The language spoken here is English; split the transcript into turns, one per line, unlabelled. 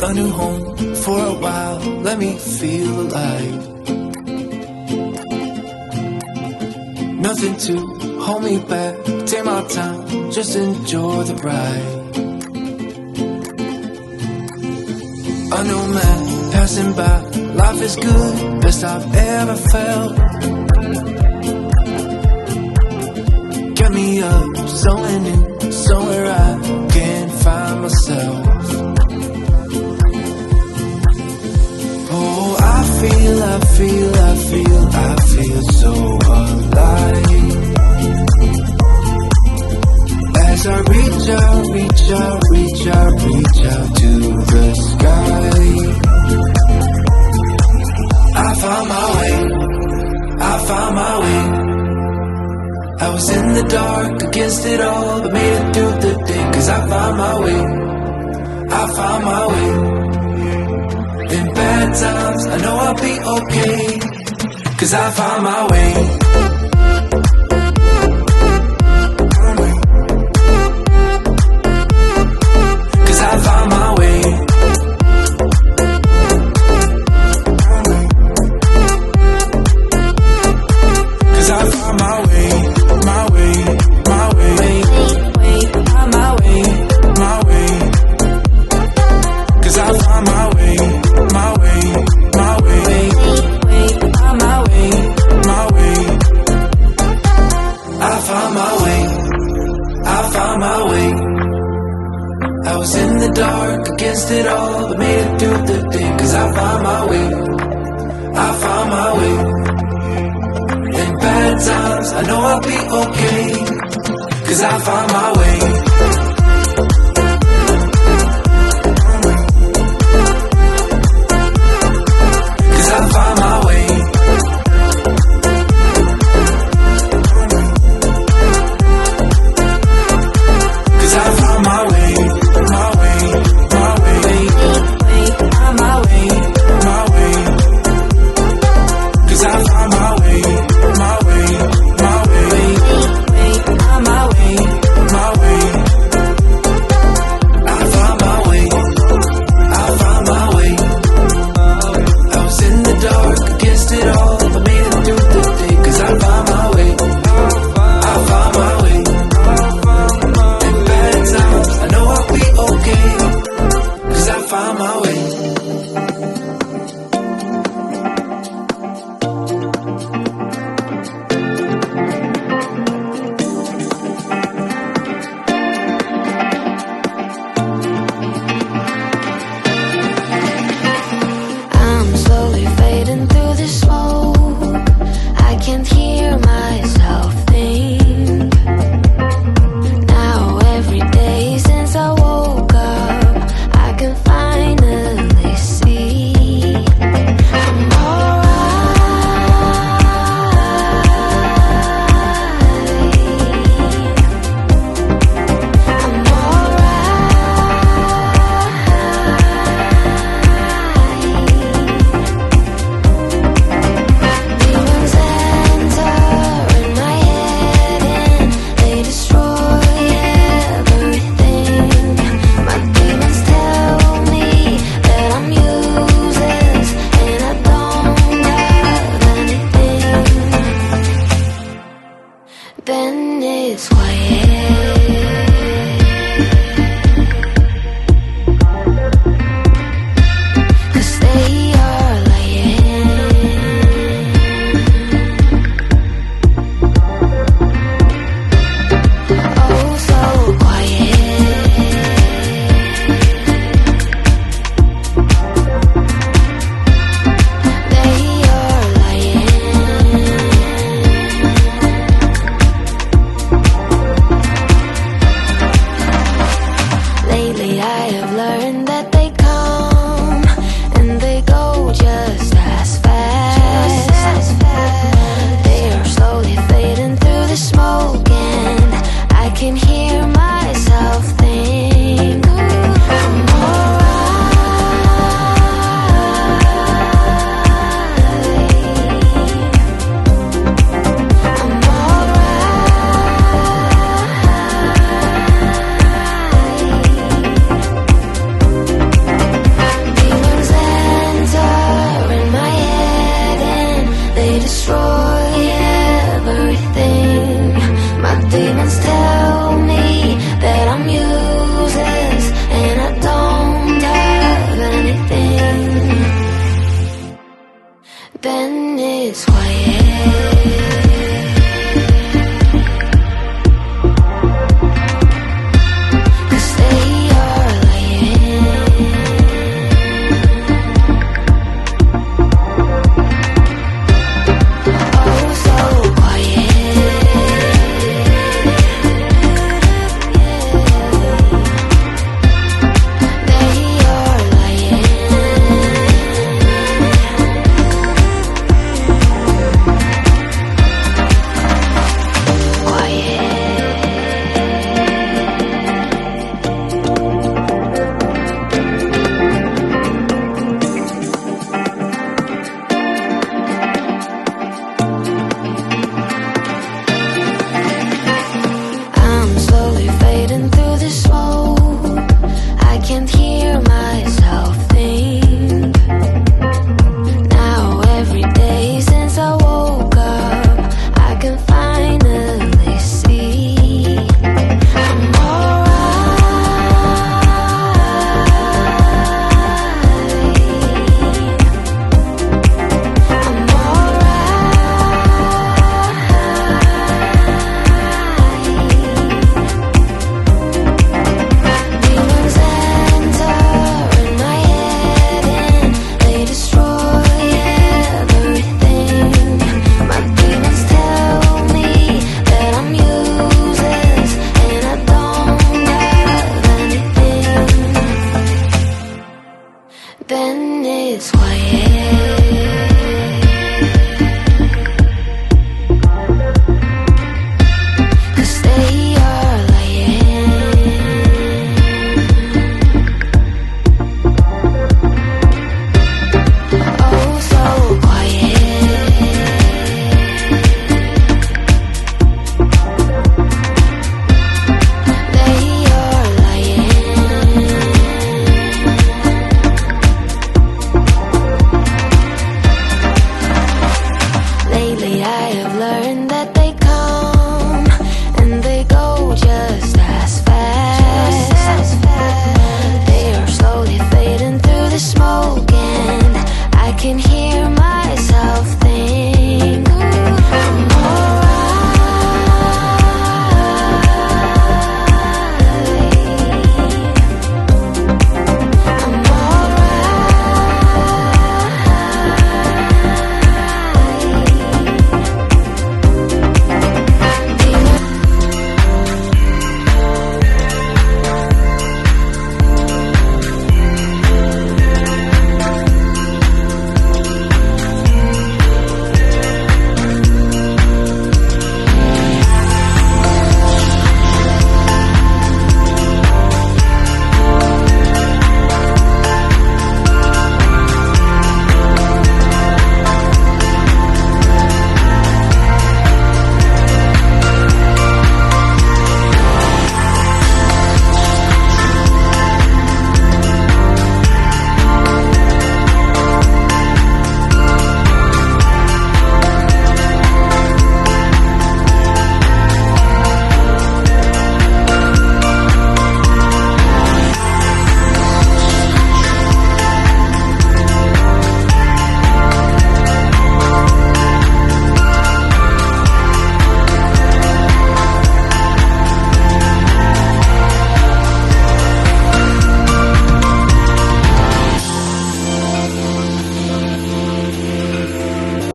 a new home for a while, let me feel alive. Nothing to hold me back, take my time, just enjoy the ride. A new man passing by, life is good, best I've ever felt. Get me up, somewhere new, somewhere I can find myself. Oh, I feel so alive. As I reach out to the sky, I found my way. I was in the dark against it all, but made it through the day. Cause I found my way. In bad times, I know I'll be okay. Cause I found my way. Cause I found my way. Cause I found my way. My way. Cause I found my way. My way. I was in the dark against it all, but made it through the day. Cause I found my way. In bad times, I know I'll be okay. Cause I found my way. Cause I found my way. Cause I found my way. Cause I found my way.
Then it's quiet.